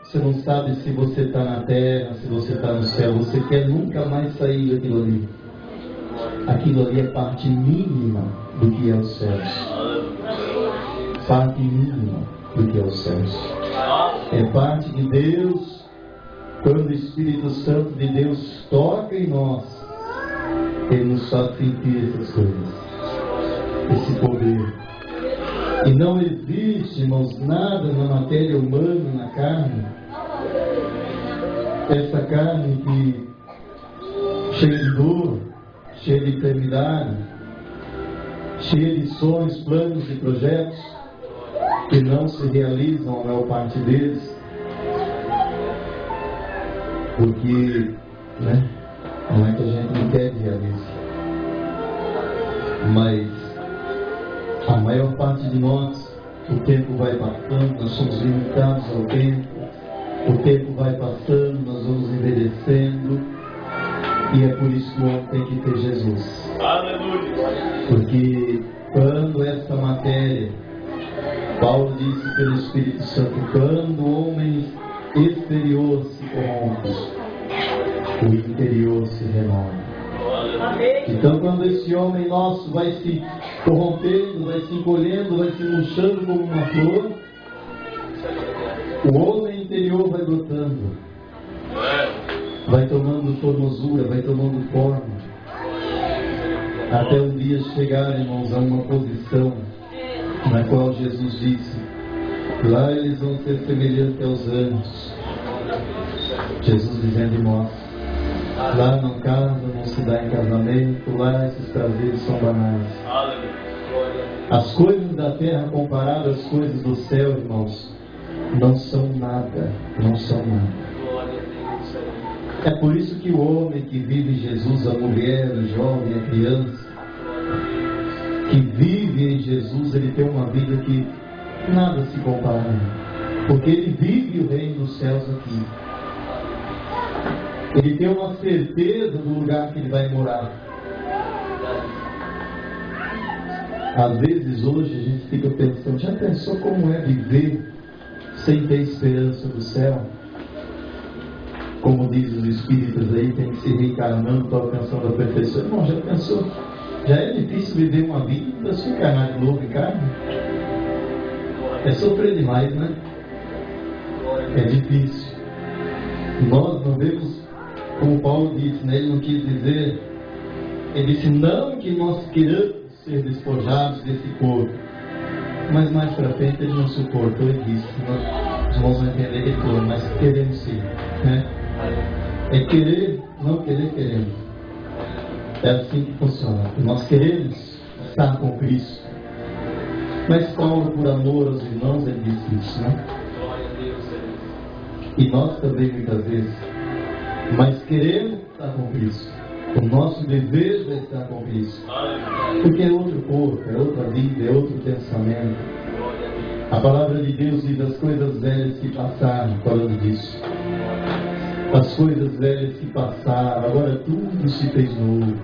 Você não sabe se você está na terra, se você está no céu. Você quer nunca mais sair daquilo ali. Aquilo ali é parte mínima do que é os céus. Parte mínima do que é os céus. É parte de Deus. Quando o Espírito Santo de Deus toca em nós, Ele nos faz sentir essas coisas, esse poder. E não existe, irmãos, nada na matéria humana, na carne, essa carne que cheia de dor, cheia de enfermidade, cheia de sonhos, planos e projetos que não se realizam a maior parte deles, porque, não é que a gente não quer realizar, mas a maior parte de nós, o tempo vai passando, nós somos limitados ao tempo, o tempo vai passando, nós vamos envelhecendo, e é por isso que o homem tem que ter Jesus. Aleluia! Porque quando essa matéria, Paulo disse pelo Espírito Santo, quando o homem exterior se corrompe, o interior se renova. Então, quando esse homem nosso vai se corrompendo, vai se encolhendo, vai se murchando como uma flor, o homem interior vai brotando, vai tomando formosura, vai tomando forma, até um dia chegar, irmãos, a uma posição na qual Jesus disse: lá eles vão ser semelhantes aos anjos. Jesus dizendo em nós: lá não casa, não se dá em casamento, lá esses prazeres são banais. As coisas da terra comparadas às coisas do céu, irmãos, não são nada, não são nada. É por isso que o homem que vive em Jesus, a mulher, o jovem, a criança, que vive em Jesus, ele tem uma vida que nada se compara, porque ele vive o reino dos céus aqui. Ele tem uma certeza do lugar que ele vai morar. Às vezes hoje a gente fica pensando, já pensou como é viver sem ter esperança do céu? Como dizem os espíritas aí, tem que se reencarnando para alcançar a perfeição. Irmão, já pensou? Já é difícil viver uma vida para se encarnar de novo em carne? É sofrer demais, né? É difícil. Nós não vemos, como Paulo disse, né? Ele não quis dizer, ele disse não que nós queremos ser despojados desse corpo, mas mais para frente ele não suportou e disse, os irmãos vão entender que ele falou, mas queremos sim, né? É querer, não querer, queremos. É assim que funciona. Nós queremos estar com Cristo, mas Paulo, por amor aos irmãos, ele disse isso, né? E nós também muitas vezes, mas queremos estar com Cristo. O nosso desejo é estar com Cristo, porque é outro corpo, é outra vida, é outro pensamento. A palavra de Deus diz: as coisas velhas que passaram, falando disso. As coisas velhas que passaram, agora tudo se fez novo.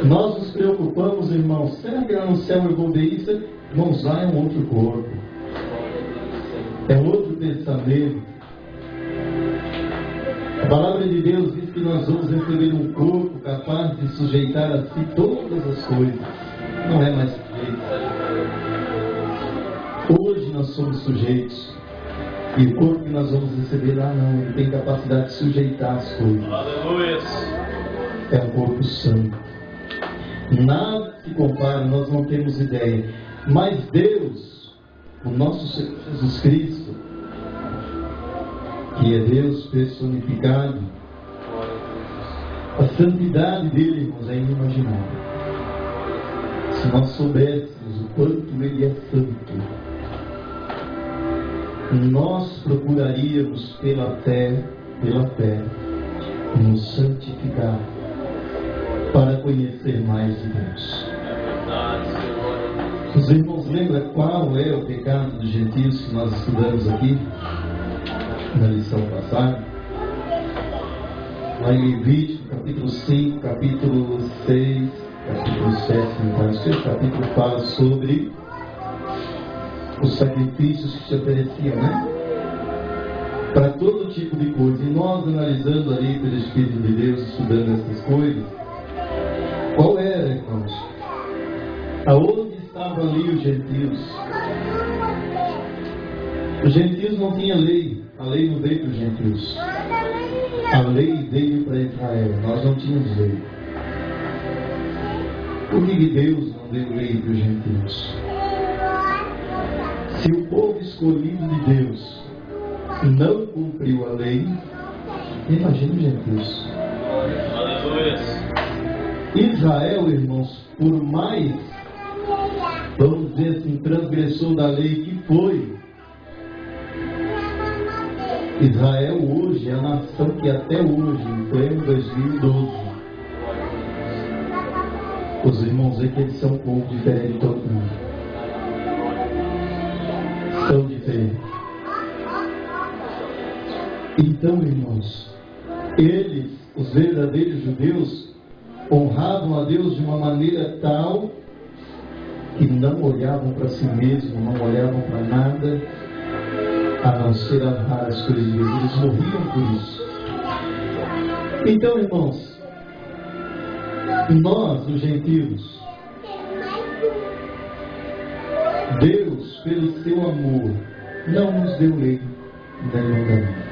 Nós nos preocupamos, irmãos, será que lá no céu eu vou ver isso? Irmãos, lá é um outro corpo, é outro pensamento. A palavra de Deus diz que nós vamos receber um corpo capaz de sujeitar a si todas as coisas. Não é mais sujeito. Hoje nós somos sujeitos. E o corpo que nós vamos receber lá não. Ele tem capacidade de sujeitar as coisas. Aleluia. É um corpo santo. Nada se compara, nós não temos ideia. Mas Deus, o nosso Senhor Jesus Cristo, que é Deus personificado, a santidade dele, irmãos, é inimaginável. Se nós soubéssemos o quanto ele é santo, nós procuraríamos pela fé, nos santificar, para conhecer mais de Deus. Os irmãos lembram qual é o pecado dos gentios que nós estudamos aqui na lição passada? Lá em Levítico, capítulo 5, capítulo 6, capítulo 7, esse capítulo fala sobre os sacrifícios que se ofereciam, né? Para todo tipo de coisa. E nós, analisando ali pelo Espírito de Deus, estudando essas coisas, qual era, irmãos? Aonde estavam ali os gentios? Os gentios não tinham lei. A lei não veio para os gentios. A lei veio para Israel. Nós não tínhamos lei. Por que Deus não deu lei para os gentios? Se o povo escolhido de Deus não cumpriu a lei, imagina os gentios. Israel, irmãos, por mais, vamos dizer assim, transgressor da lei que foi, Israel hoje é a nação que até hoje, em pleno 2012, os irmãos veem que eles são um povo diferente de todo mundo. São diferentes. Então, irmãos, eles, os verdadeiros judeus, honravam a Deus de uma maneira tal que não olhavam para si mesmos, não olhavam para nada, a não ser honrar as coisas de Deus. Eles morriam por isso. Então, irmãos, nós, os gentios, Deus, pelo seu amor, não nos deu lei nem mandamento.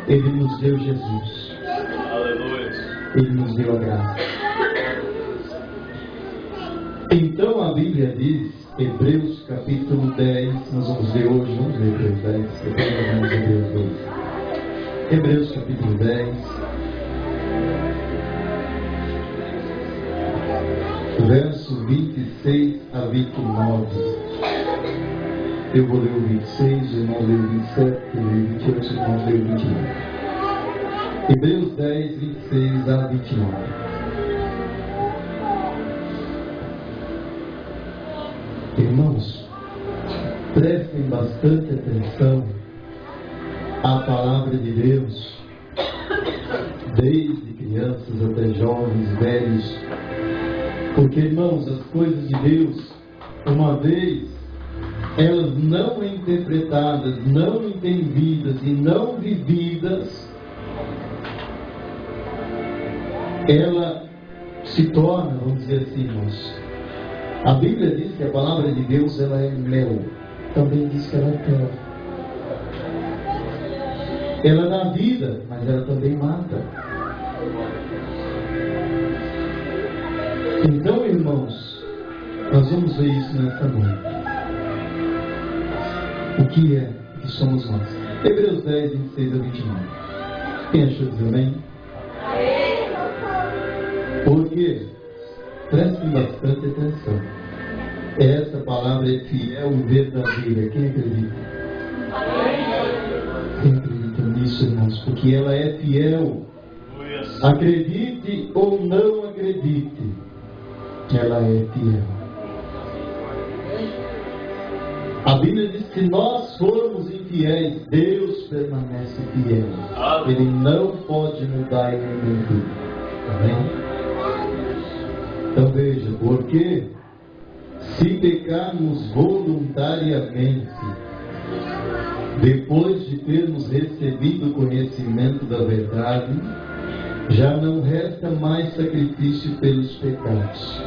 Ele nos deu Jesus. Ele nos deu a graça. Então a Bíblia diz, Hebreus capítulo 10, nós vamos ler hoje, vamos ler Hebreus 10, depois nós vamos ler Hebreus 2. Hebreus capítulo 10, verso 26 a 29. Eu vou ler o 26, o irmão leu o 27, eu leio o 28, o irmão leu o 29. Hebreus 10, 26 a 29. Irmãos, prestem bastante atenção à palavra de Deus, desde crianças até jovens, velhos, porque, irmãos, as coisas de Deus, uma vez elas não interpretadas, não entendidas e não vividas, ela se torna, vamos dizer assim, irmãos. A Bíblia diz que a palavra de Deus ela é mel, também diz que ela é fel. Ela dá vida, mas ela também mata. Então, irmãos, nós vamos ver isso nessa noite. O que é que somos nós? Hebreus 10, 26 a 29. Quem achou dizer amém? Porque, prestem bastante atenção. Essa palavra é fiel e verdadeira. Quem acredita? Quem acredita nisso, irmãos? Porque ela é fiel. Acredite ou não acredite, ela é fiel. A Bíblia diz que se nós formos infiéis, Deus permanece fiel. Ele não pode mudar e nem mentir. Amém? Então veja, porque se pecarmos voluntariamente, depois de termos recebido o conhecimento da verdade, já não resta mais sacrifício pelos pecados.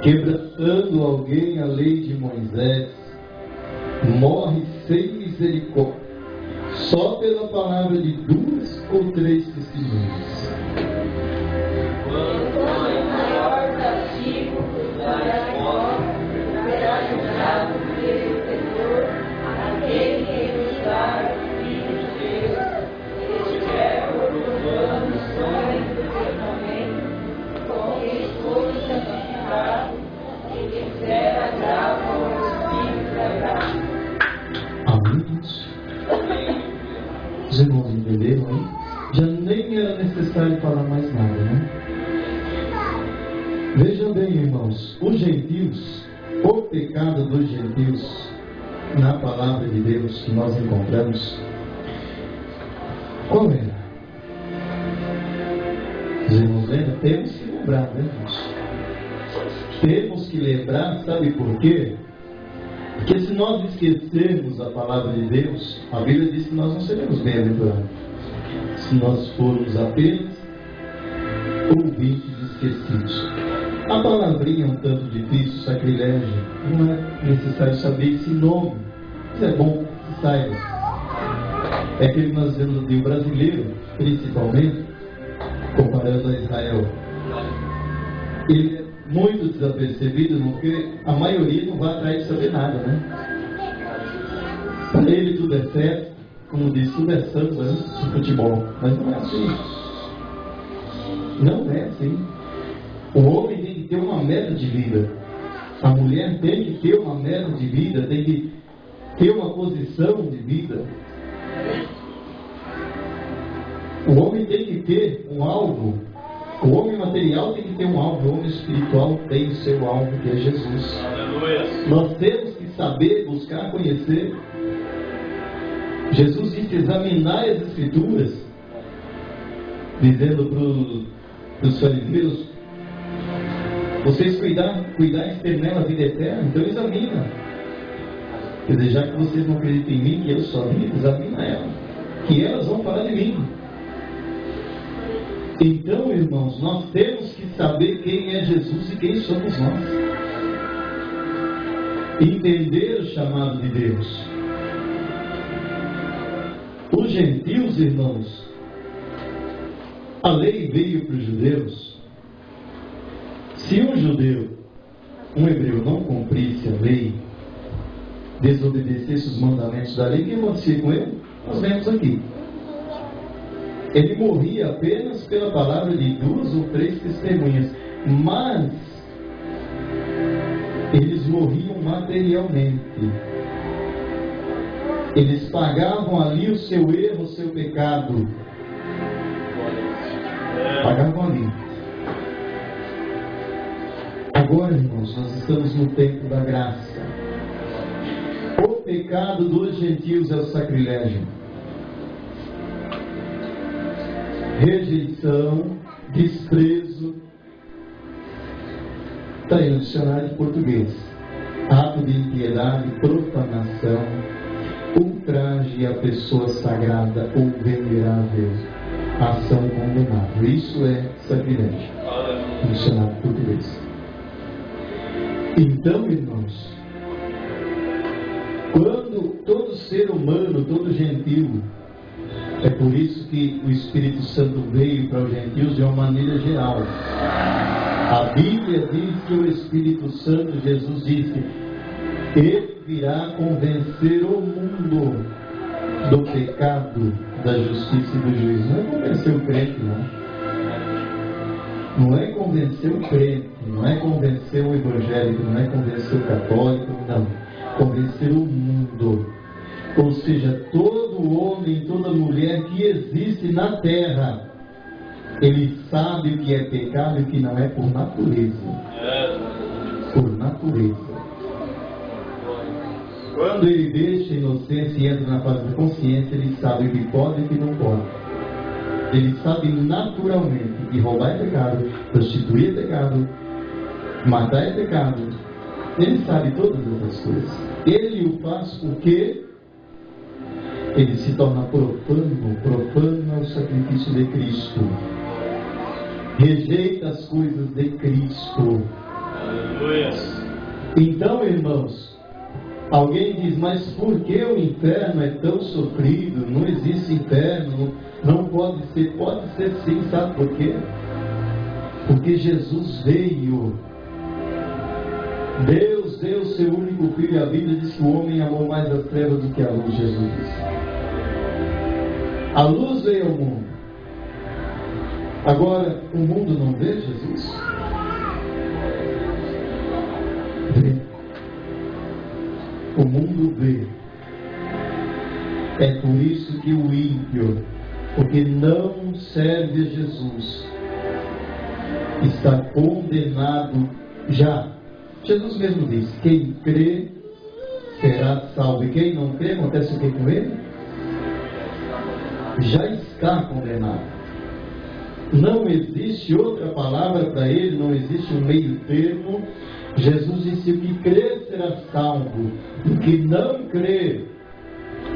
Quebrantando alguém a lei de Moisés, morre sem misericórdia, só pela palavra de 2 ou 3 testemunhas. Quanto maior castigo para nós será julgado pelo Senhor aquele que nos dá o Filho de Deus, que estiver orgulhoso sonhos do pensamento, com que foi santificado e que será grave aos filhos da graça. Amém. Os irmãos entenderam aí? Já nem era necessário falar mais nada, né? Vejam bem, irmãos, os gentios, o pecado dos gentios na palavra de Deus que nós encontramos, qual era? Os irmãos lembram? Temos que lembrar, né, irmãos? Temos que lembrar, sabe por quê? Porque se nós esquecermos a palavra de Deus, a Bíblia diz que nós não seremos bem-aventurados. Se nós formos apenas ouvintes esquecidos. A palavrinha é um tanto difícil, sacrilégio. Não é necessário saber esse nome. Isso é bom que se saiba. É aquele que nós vemos de um brasileiro, principalmente, comparando a Israel. Ele é muito desapercebido, porque a maioria não vai atrás de saber nada, né? Para ele tudo é festa, como diz, tudo é samba, né? De futebol. Mas não é assim. Não é assim. O homem tem que ter uma meta de vida. A mulher tem que ter uma meta de vida, tem que ter uma posição de vida. O homem tem que ter um alvo. O homem material tem que ter um alvo. O homem espiritual tem o seu alvo, que é Jesus. Aleluia. Nós temos que saber, buscar, conhecer. Jesus disse: examinar as Escrituras, dizendo para os fariseus: vocês cuidarem de ter nela a vida eterna, então examina. Quer dizer, já que vocês não acreditam em mim, que eu sou a vida, examina ela, que elas vão falar de mim. Então, irmãos, nós temos que saber quem é Jesus e quem somos nós. Entender o chamado de Deus. Os gentios, irmãos, a lei veio para os judeus. Se um judeu, um hebreu, não cumprisse a lei, desobedecesse os mandamentos da lei, o que acontecia com ele? Nós vemos aqui. Ele morria apenas pela palavra de 2 ou 3 testemunhas, mas eles morriam materialmente. Eles pagavam ali o seu erro, o seu pecado. Pagavam ali. Agora, irmãos, nós estamos no tempo da graça. O pecado dos gentios é o sacrilégio. Rejeição, desprezo. Está aí no dicionário de português. Ato de impiedade, profanação, ultraje à pessoa sagrada ou venerável, ação condenável. Isso é sacrilégio. No dicionário de português. Então, irmãos, quando todo ser humano, todo gentio, é por isso que o Espírito Santo veio para os gentios de uma maneira geral. A Bíblia diz que o Espírito Santo, Jesus disse, ele virá convencer o mundo do pecado, da justiça e do juízo. Não é convencer o crente, não. Não é convencer o crente, não é convencer o evangélico, não é convencer o católico, não. Convencer o mundo. Ou seja, todo homem, toda mulher que existe na terra, ele sabe o que é pecado e o que não é por natureza. Por natureza. Quando ele deixa a inocência e entra na fase da consciência, ele sabe o que pode e o que não pode. Ele sabe naturalmente que roubar é pecado, prostituir é pecado, matar é pecado. Ele sabe todas essas coisas. Ele o faz porque ele se torna profano. Profano é o sacrifício de Cristo. Rejeita as coisas de Cristo. Aleluia. Então, irmãos, alguém diz, mas por que o inferno é tão sofrido? Não existe inferno, não pode ser. Pode ser sim, sabe por quê? Porque Jesus veio. Deus deu o seu único filho, e a Bíblia diz que o homem amou mais as trevas do que a luz, Jesus disse. A luz veio ao mundo. Agora, o mundo não vê Jesus? Vê. O mundo vê. É por isso que o ímpio, porque não serve a Jesus, está condenado já. Jesus mesmo disse, quem crê será salvo. E quem não crê, acontece o que com ele? Já está condenado. Não existe outra palavra para ele, não existe um meio termo. Jesus disse: o que crer será salvo, o que não crer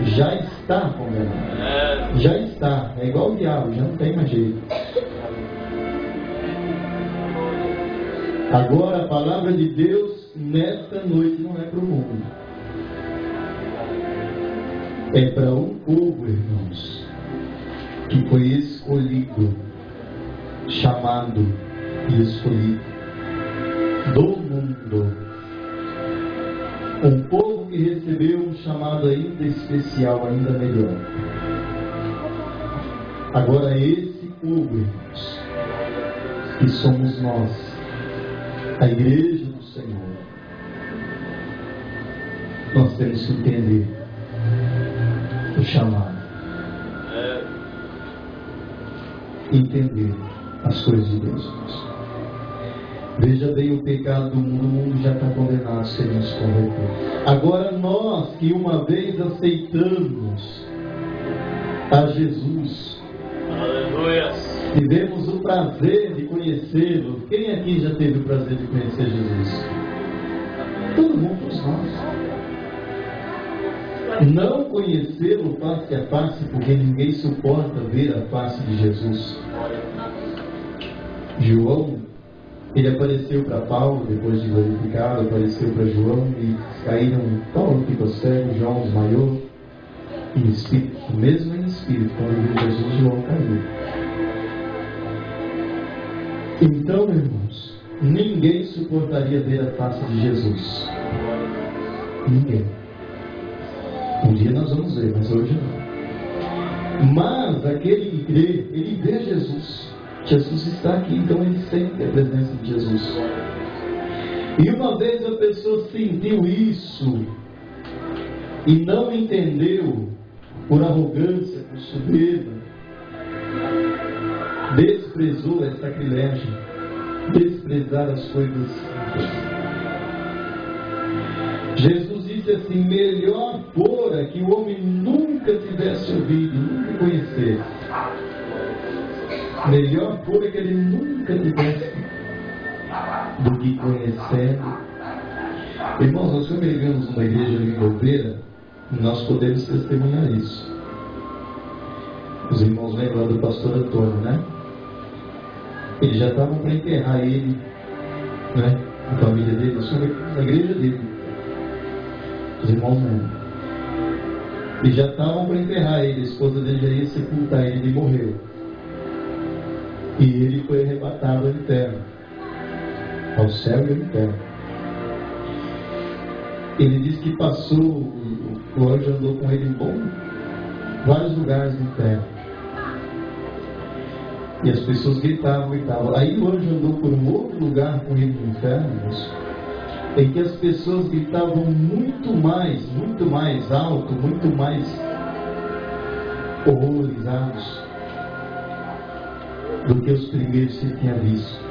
já está condenado. Já está, é igual o diabo, já não tem mais jeito. Agora a palavra de Deus nesta noite não é para o mundo, é para um povo, irmãos, que foi escolhido, chamado e escolhido do mundo. Um povo que recebeu um chamado ainda especial, ainda melhor. Agora esse povo, irmãos, que somos nós, a igreja do Senhor, nós temos que entender o chamado, entender as coisas de Deus. Veja bem o pecado do mundo, o mundo já está condenado se nos converter. Agora nós que uma vez aceitamos a Jesus, aleluia, tivemos o prazer de conhecê-lo. Quem aqui já teve o prazer de conhecer Jesus? Todo mundo, todos nós. Não conhecê-lo face a face, porque ninguém suporta ver a face de Jesus. João, ele apareceu para Paulo, depois de glorificado, apareceu para João, e caíram, Paulo ficou cego, João desmaiou, em espírito, mesmo em espírito, quando viu Jesus, João caiu. Então, irmãos, ninguém suportaria ver a face de Jesus. Ninguém. Um dia nós vamos ver, mas hoje não. Mas aquele que crê, ele vê Jesus. Jesus está aqui, então ele sente a presença de Jesus. E uma vez a pessoa sentiu isso e não entendeu, por arrogância, por soberba, desprezou, é sacrilégio, desprezar as coisas simples. Jesus disse assim: melhor fora que o homem nunca tivesse ouvido, nunca conhecesse. Melhor fora que ele nunca tivesse do que conhecendo. Irmãos, nós congregamos numa igreja ali em Golpeira, e nós podemos testemunhar isso. Os irmãos lembram do pastor Antônio, né? Eles já estavam para enterrar ele, né? A família dele, na igreja dele. Os irmãos lembram. E já estavam para enterrar ele, a esposa dele já ia sepultar ele, ele morreu. E ele foi arrebatado ao inferno, ao céu e ao inferno. Ele disse que passou, o anjo andou com ele em vários lugares do inferno. E as pessoas gritavam. Aí o anjo andou por um outro lugar com ele no inferno, em que as pessoas gritavam muito mais alto, muito mais horrorizados do que os primeiros que tinha visto.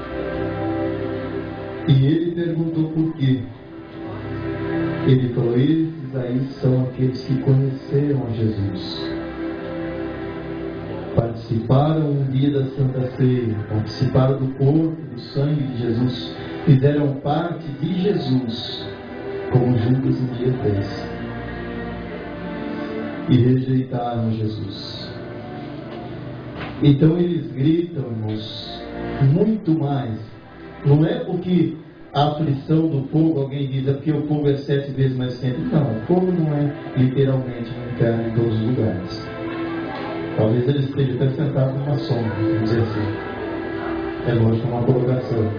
E ele perguntou por quê. Ele falou: esses aí são aqueles que conheceram a Jesus, participaram um dia da Santa Ceia, participaram do corpo, do sangue de Jesus, fizeram parte de Jesus, como Judas um dia fez, e rejeitaram Jesus. Então eles gritam, irmãos, muito mais. Não é porque a aflição do fogo, alguém diz, é porque o fogo é 7 vezes mais quente. Não, o fogo não é literalmente no inferno em todos os lugares. Talvez ele esteja até sentado numa sombra, vamos dizer assim. É lógico, é uma colocação.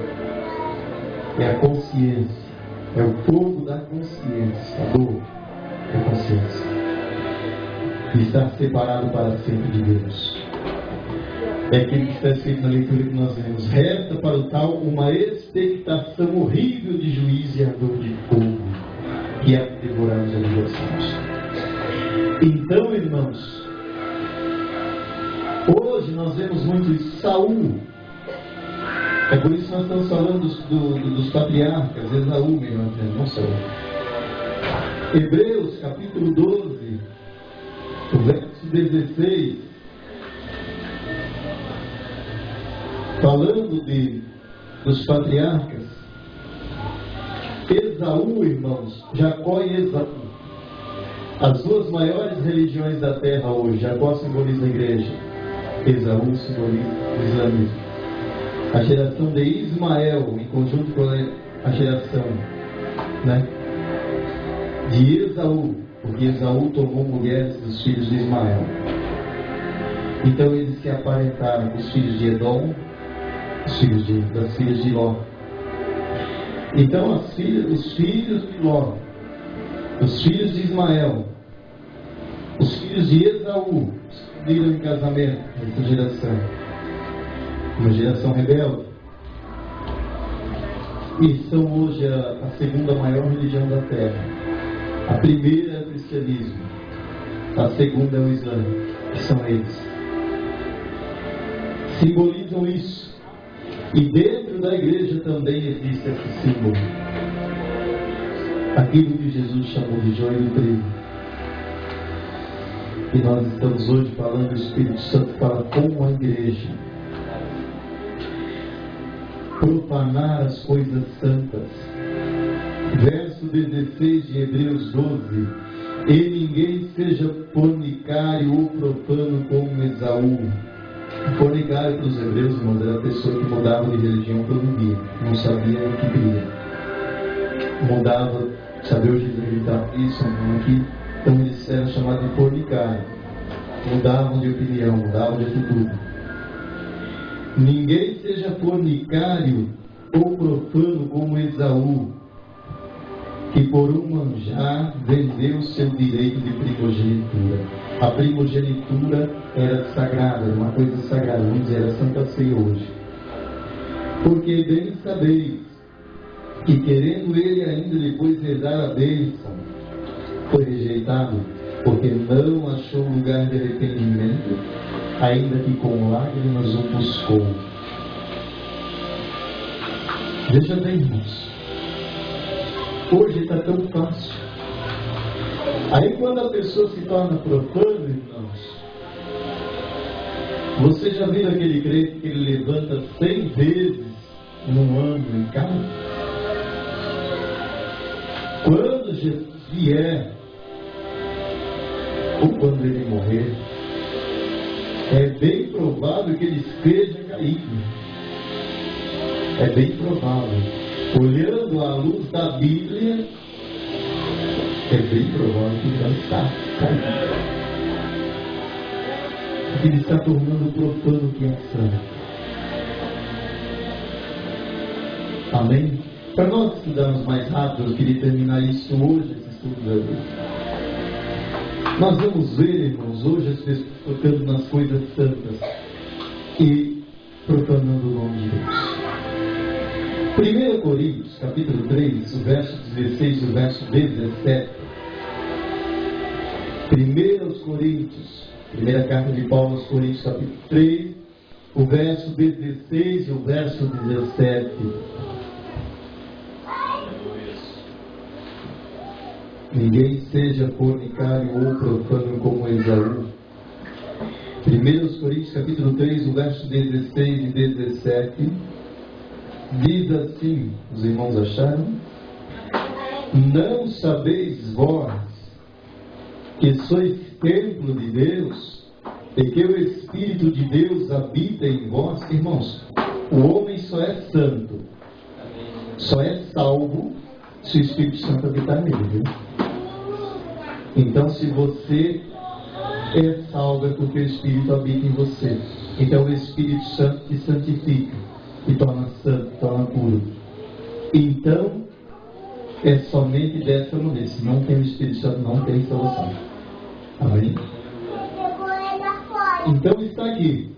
É a consciência. É o fogo da consciência, a dor da consciência. E estar separado para sempre de Deus. É aquilo que está escrito na leitura que nós lemos. Resta para o tal uma expectação horrível de juízo e ardor de fogo, que é devorar os adversários. Então, irmãos, hoje nós vemos muito isso. Saul, é por isso que nós estamos falando dos patriarcas, Esaú, melhor dizendo, não Saul. Hebreus capítulo 12, o verso 16, falando dos patriarcas, Esaú, irmãos, Jacó e Esaú, as duas maiores religiões da terra hoje. Jacó simboliza a igreja, Esaú simboliza o islamismo. A geração de Ismael, em conjunto com a geração, de Esaú, porque Esaú tomou mulheres dos filhos de Ismael. Então eles se aparentaram com os filhos de Edom, das filhas de Ló. Então os filhos de Ló, os filhos de Ismael, os filhos de Esaú, viram em casamento nessa geração. Uma geração rebelde. E são hoje a segunda maior religião da terra. A primeira é o cristianismo, a segunda é o Islã, que são eles. Simbolizam isso. E dentro da igreja também existe esse símbolo. Aquilo que Jesus chamou de joio do trigo. E nós estamos hoje falando, o Espírito Santo fala como a igreja profanar as coisas santas. Verso 16 de Hebreus 12: e ninguém seja fornicário ou profano como Esaú. Fornicário para os hebreus, irmãos, era a pessoa que mudava de religião todo dia, não sabia o que queria, mudava, sabe, hoje ele está isso, aqui, então eles eram chamados de fornicário, mudavam de opinião, mudavam de atitude. Ninguém seja fornicário ou profano como Esaú, que por um manjar vendeu seu direito de primogenitura. A primogenitura era sagrada, uma coisa sagrada, vamos dizer, era Santa Ceia hoje. Porque bem sabeis que, querendo ele ainda depois herdar a bênção, foi rejeitado, porque não achou lugar de arrependimento, ainda que com lágrimas o buscou. Veja bem, irmãos, hoje está tão fácil. Aí quando a pessoa se torna profana, irmãos, você já viu aquele crente que ele levanta 100 vezes num ano em casa? Quando Jesus vier, ou quando ele morrer, é bem provável que ele esteja caído. É bem provável. Olhando à luz da Bíblia, é bem provável que ele já está caído. Porque ele está tornando profano o que é santo. Amém? Para nós estudarmos mais rápido, eu queria terminar isso hoje, esse estudo da Bíblia. Nós vamos ver, irmãos, hoje as pessoas tocando nas coisas santas e profanando o nome de Deus. 1 Coríntios, capítulo 3, o verso 16 e o verso 17. 1 Coríntios, primeira carta de Paulo aos Coríntios, capítulo 3, o verso 16 e o verso 17. Ninguém seja fornicário ou profano como Esaú. 1 Coríntios capítulo 3, o verso 16 e 17, diz assim, os irmãos acharam? Não sabeis vós que sois templo de Deus e que o Espírito de Deus habita em vós? Irmãos, o homem só é santo, só é salvo se o Espírito Santo habitar nele, viu? Então, se você é salvo, é porque o Espírito habita em você. Então, o Espírito Santo te santifica, te torna santo, te torna puro. Então, é somente dessa maneira. Se não tem o Espírito Santo, não tem salvação. Amém? Então, está aqui.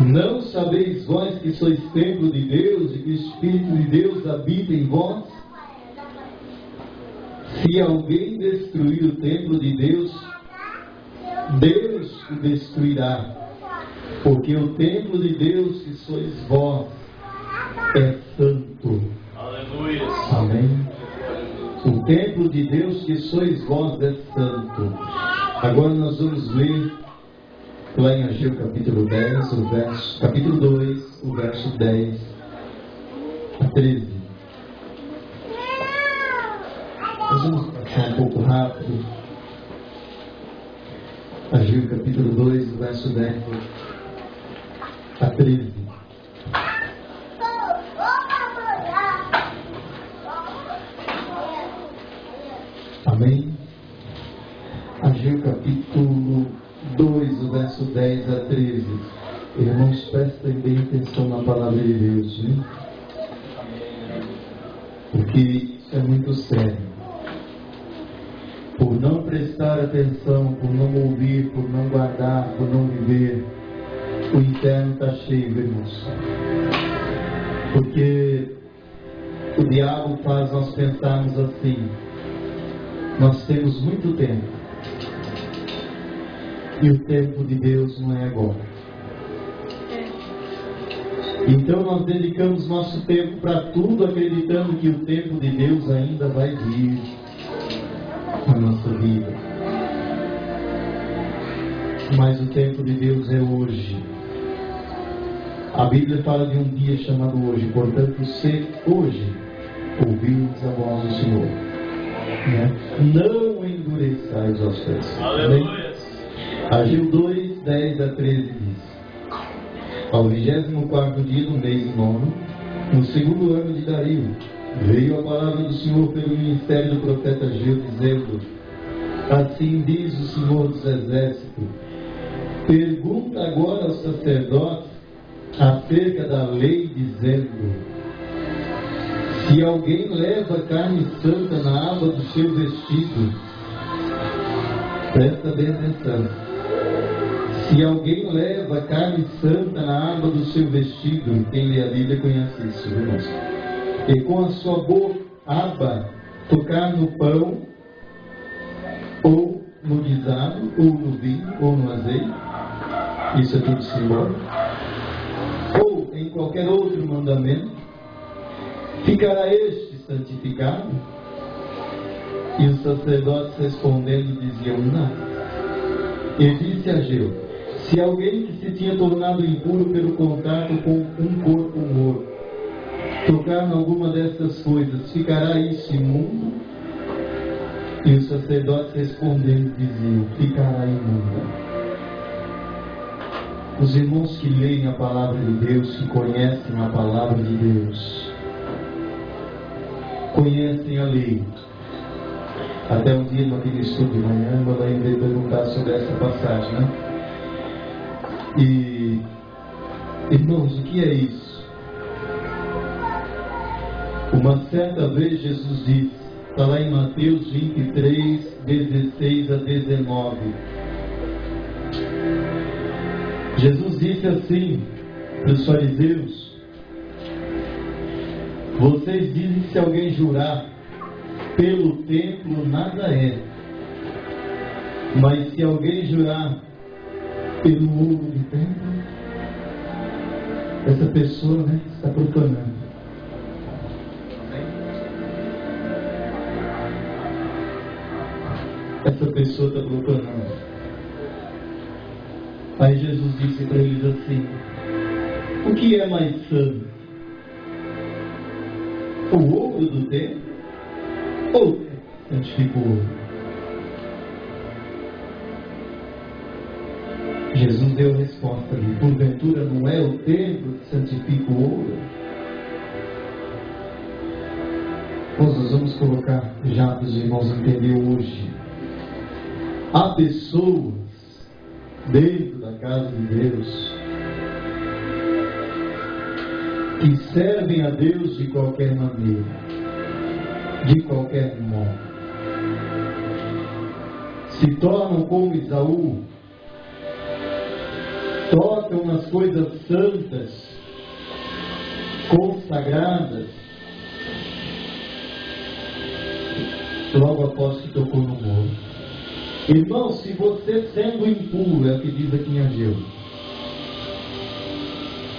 Não sabeis vós que sois templo de Deus e que o Espírito de Deus habita em vós? Se alguém destruir o templo de Deus, Deus o destruirá, porque o templo de Deus que sois vós é santo. Aleluia. Amém. O templo de Deus que sois vós é santo. Agora nós vamos ler lá em Ageu capítulo 10, capítulo 2, o verso 10 a 13. Nós vamos passar um pouco rápido. Ageu capítulo 2, o verso 10 a 13. Amém? Ageu capítulo 2, o verso 10 a 13. Irmãos, prestem bem atenção na palavra de Deus, né? Porque isso é muito sério. Por não prestar atenção, por não ouvir, por não guardar, por não viver, o inferno está cheio, irmãos. Porque o diabo faz nós pensarmos assim: nós temos muito tempo, e o tempo de Deus não é agora. Então nós dedicamos nosso tempo para tudo, acreditando que o tempo de Deus ainda vai vir na nossa vida. Mas o tempo de Deus é hoje. A Bíblia fala de um dia chamado hoje. Portanto, se hoje ouvirdes a voz do Senhor, né? Não endureçais os vossos corações. Aleluia. Ageu 2, 10 a 13 diz: ao 24º dia do mês 9, no segundo ano de Dario, veio a palavra do Senhor pelo ministério do profeta Ageu, dizendo: assim diz o Senhor dos Exércitos, pergunta agora aos sacerdotes acerca da lei, dizendo: se alguém leva carne santa na aba do seu vestido, presta bem atenção, se alguém leva carne santa na aba do seu vestido, quem lê a Bíblia conhece isso, irmãos, e com a sua boca aba tocar no pão, ou no guisado, ou no vinho, ou no azeite, isso é tudo simbólico, ou em qualquer outro mandamento, ficará este santificado? E os sacerdotes respondendo diziam: não. E disse Ageu: se alguém que se tinha tornado impuro pelo contato com um corpo morto tocar em alguma dessas coisas, ficará isso imundo? E os sacerdotes respondendo diziam: ficará imundo. Os irmãos que leem a palavra de Deus, que conhecem a palavra de Deus, conhecem a lei. Até um dia, naquele estudo de manhã, eu lembrei de perguntar sobre essa passagem, né? E, irmãos, o que é isso? Uma certa vez Jesus disse, está lá em Mateus 23, 16 a 19. Jesus disse assim para os fariseus: vocês dizem que se alguém jurar pelo templo, nada é. Mas se alguém jurar pelo ouro do templo, essa pessoa, né, está profanando. Essa pessoa está profanando. Aí Jesus disse para eles assim: o que é mais santo? O ouro do templo? Ou santifica o ouro? Jesus deu a resposta ali: porventura não é o templo que santifica o ouro? Nós vamos colocar já para os irmãos entender hoje. Há pessoas dentro da casa de Deus que servem a Deus de qualquer maneira, de qualquer modo, se tornam como Esaú, tocam nas coisas santas, consagradas, logo após que tocou no morro. Irmão, se você sendo impuro, é o que diz aqui em Ageu,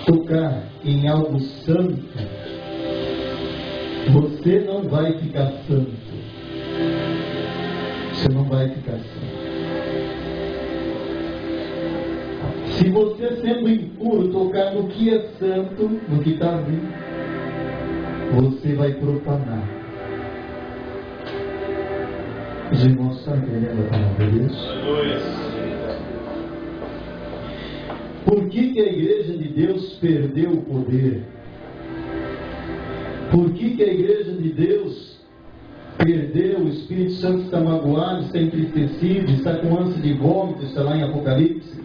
tocar em algo santo, você não vai ficar santo. Você não vai ficar assim. Se você, sendo impuro, tocar no que é santo, no que está vivo, você vai profanar. Os irmãos estão entendendo a palavra de Deus? Por que a igreja de Deus perdeu o poder? Por que a igreja de Deus perdeu? O Espírito Santo está magoado, está entristecido, está com ânsia de vômito, está lá em Apocalipse.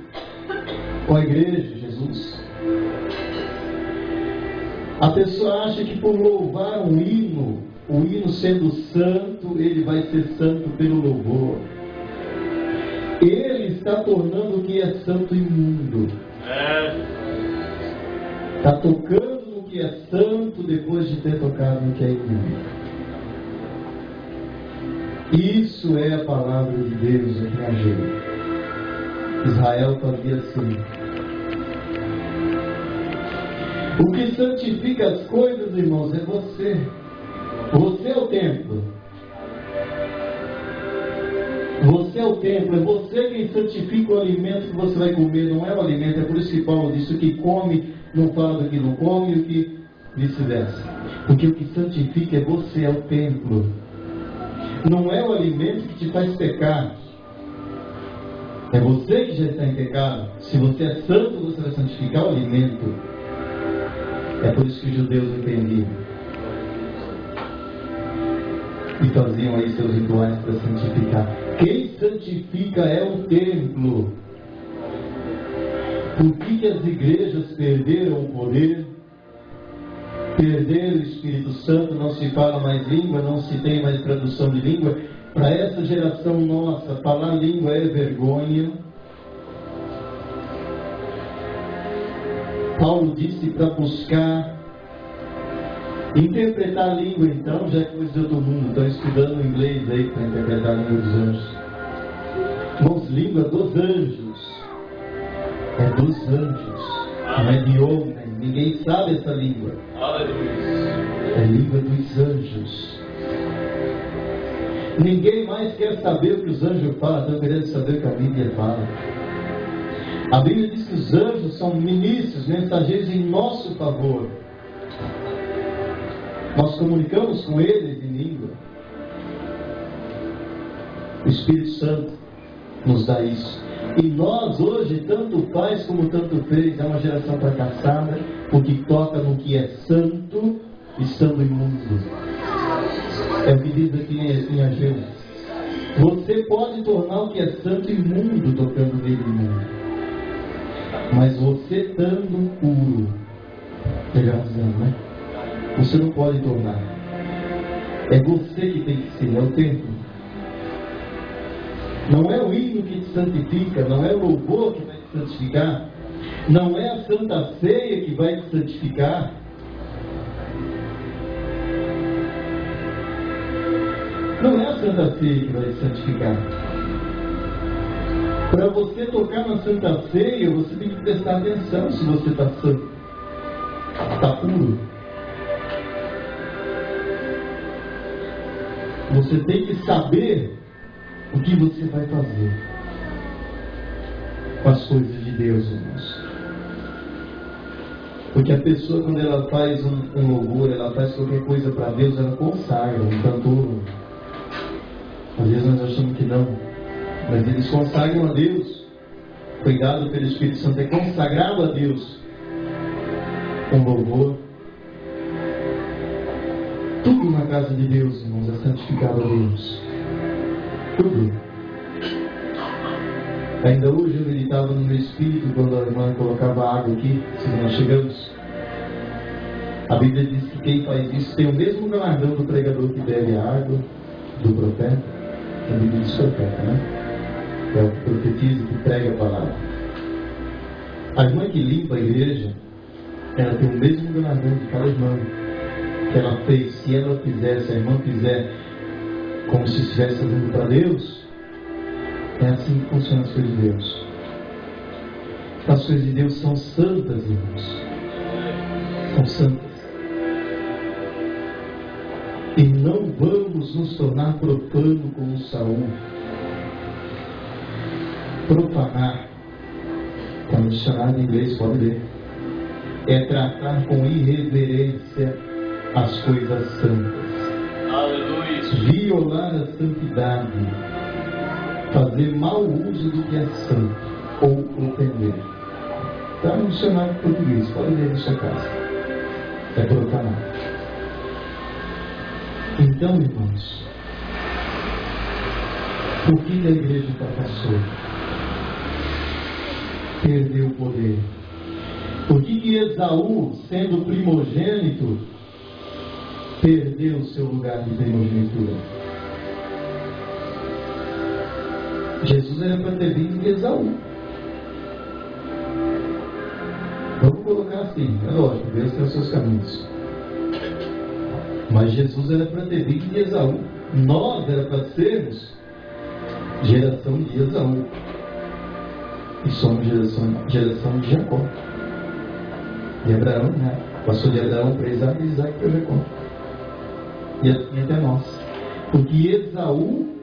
Com a igreja, Jesus. A pessoa acha que por louvar um hino, o hino sendo santo, ele vai ser santo pelo louvor. Ele está tornando o que é santo imundo. Está tocando no que é santo depois de ter tocado no que é imundo. Isso é a palavra de Deus aqui na Gênesis. Israel fazia assim. O que santifica as coisas, irmãos, é você. Você é o templo. Você é o templo. É você quem santifica o alimento que você vai comer. Não é o alimento. É por isso que Paulo disse: o que come não fala do que não come, e o que vice-versa. Porque o que santifica é você, é o templo. Não é o alimento que te faz pecar. É você que já está em pecado. Se você é santo, você vai santificar o alimento. É por isso que os judeus entendiam. E faziam aí seus rituais para santificar. Quem santifica é o templo. Por que as igrejas perderam o poder? Perderam o Espírito Santo, não se fala mais língua, não se tem mais tradução de língua. Para essa geração nossa, falar língua é vergonha. Paulo disse para buscar interpretar a língua, então, já que coisa de outro mundo. Estão estudando inglês aí para interpretar a língua dos anjos. Irmãos, língua dos anjos. É dos anjos. Não é de homem. Ninguém sabe essa língua. É língua dos anjos. Ninguém mais quer saber o que os anjos falam, estão querendo saber o que a Bíblia fala. A Bíblia diz que os anjos são ministros, mensageiros em nosso favor. Nós comunicamos com eles em língua. O Espírito Santo nos dá isso. E nós hoje, tanto faz como tanto fez, é uma geração fracassada, porque toca no que é santo, estando imundo. É o que diz aqui em Ageu. Você pode tornar o que é santo imundo, tocando nele imundo. Mas você estando puro, tem razão, né? Você não pode tornar. É você que tem que ser, é o templo. Não é o hino que te santifica, não é o louvor que vai te santificar, não é a Santa Ceia que vai te santificar. Não é a Santa Ceia que vai te santificar. Para você tocar na Santa Ceia, você tem que prestar atenção se você está santo, está puro. Você tem que saber o que você vai fazer com as coisas de Deus, irmãos. Porque a pessoa, quando ela faz um louvor, ela faz qualquer coisa para Deus, ela consagra, um cantor. Às vezes nós achamos que não, mas eles consagram a Deus. Cuidado pelo Espírito Santo, é consagrado a Deus com louvor. Tudo na casa de Deus, irmãos, é santificado a Deus. Tudo. Ainda hoje eu meditava no meu espírito quando a irmã colocava água aqui, se nós chegamos. A Bíblia diz que quem faz isso tem o mesmo galardão do pregador que bebe a água, do profeta. A Bíblia diz profeta, né? É o que profetiza, que prega a palavra. A irmã que limpa a igreja, ela tem o mesmo galardão de cada irmã que ela fez. Se ela fizer, se a irmã fizer como se estivesse fazendo para Deus, é assim que funcionam as coisas de Deus. As coisas de Deus são santas, irmãos. São santas. E não vamos nos tornar profano como Saul. Profanar, está no dicionário em inglês, pode ler, é tratar com irreverência as coisas santas. Aleluia. Violar a santidade, fazer mau uso do que é santo, ou ofender. Está no dicionário português, pode ler na sua casa. É profanar. Então, irmãos, por que a igreja fracassou? Perdeu o poder. Por que Esaú, sendo primogênito, perdeu o seu lugar de primogenitura? Jesus era para ter vindo de Esaú. Vamos colocar assim, é lógico, Deus tem os seus caminhos. Mas Jesus era para ter vindo de Esaú. Nós era para sermos geração de Esaú. E somos geração de Jacó. De Abraão, né? Passou de Abraão para Isaac e Isaac para Jacó. E assim até nós. Porque Esaú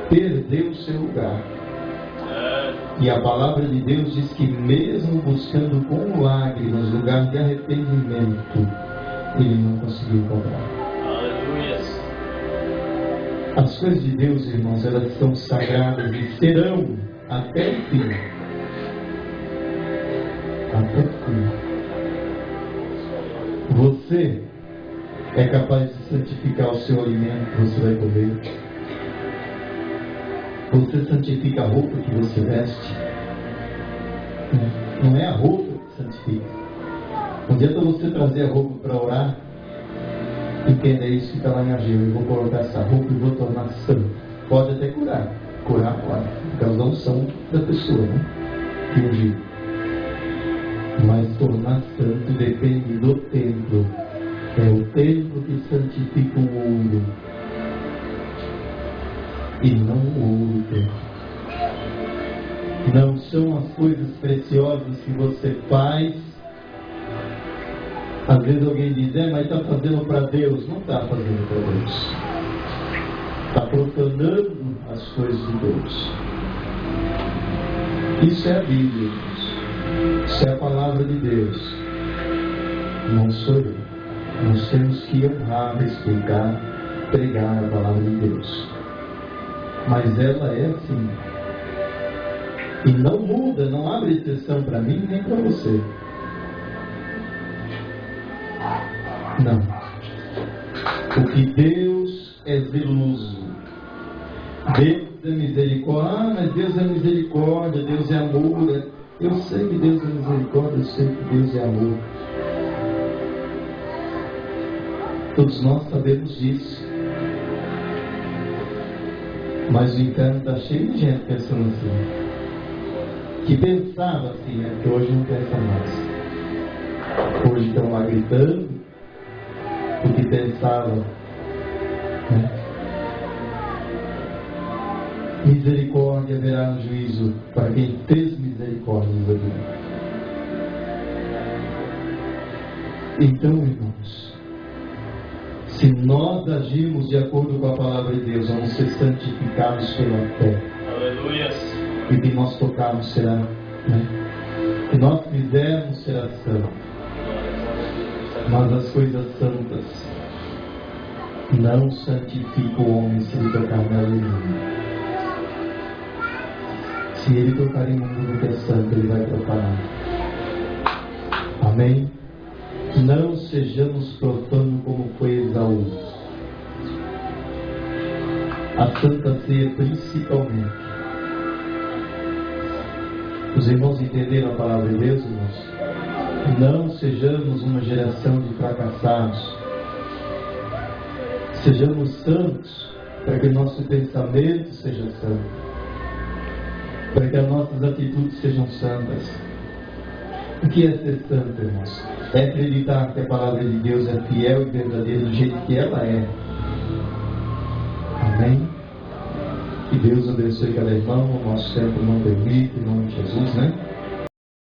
perdeu o seu lugar. E a palavra de Deus diz que mesmo buscando com lágrimas lugar de arrependimento, ele não conseguiu encontrar. Aleluia. As coisas de Deus, irmãos, elas são sagradas e serão até o fim. Até o fim. Você é capaz de santificar o seu alimento que você vai comer. Você santifica a roupa que você veste. Não é a roupa que santifica. Não adianta você trazer a roupa para orar. Entenda isso que está lá em Ageu. Eu vou colocar essa roupa e vou tornar santo. Pode até curar. Curar pode, por causa da unção da pessoa, né? Que ungiu. Mas tornar santo depende do templo. É o templo que santifica o ouro. E não o ouro templo. Não são as coisas preciosas que você faz. Às vezes alguém diz, mas está fazendo para Deus. Não está fazendo para Deus. Está profanando as coisas de Deus. Isso é a Bíblia, irmãos. Isso é a palavra de Deus. Não sou eu. Nós temos que honrar, respeitar, pregar a palavra de Deus. Mas ela é assim. E não muda, não abre exceção para mim nem para você. Não. Porque Deus é zeloso. Deus é misericórdia. Mas Deus é misericórdia, Deus é amor. Eu sei que Deus é misericórdia, eu sei que Deus é amor. Todos nós sabemos disso. Mas o inferno está cheio de gente pensando assim. Que pensava assim, né? Que hoje não pensa mais. Hoje estão lá gritando. Porque pensava, né? Misericórdia haverá no juízo para quem fez misericórdia no Brasil. Então, irmãos, se nós agirmos de acordo com a palavra de Deus, vamos ser santificados pela fé. Aleluia. E o que nós tocarmos será, né? O que nós fizermos será santo. Mas as coisas santas não santificam o homem se ele tocar nela em mundo. Se ele tocar em mundo que é santo, ele vai profanar. Amém? Não sejamos profanos como foi Esaú. A Santa Ceia principalmente. Os irmãos entenderam a palavra de Deus, irmãos? Não sejamos uma geração de fracassados. Sejamos santos para que o nosso pensamento seja santo. Para que as nossas atitudes sejam santas. O que é ser santo, irmãos? É acreditar que a palavra de Deus é fiel e verdadeira do jeito que ela é. Amém? Que Deus abençoe cada irmão. O nosso tempo não permite, em nome de Jesus, né?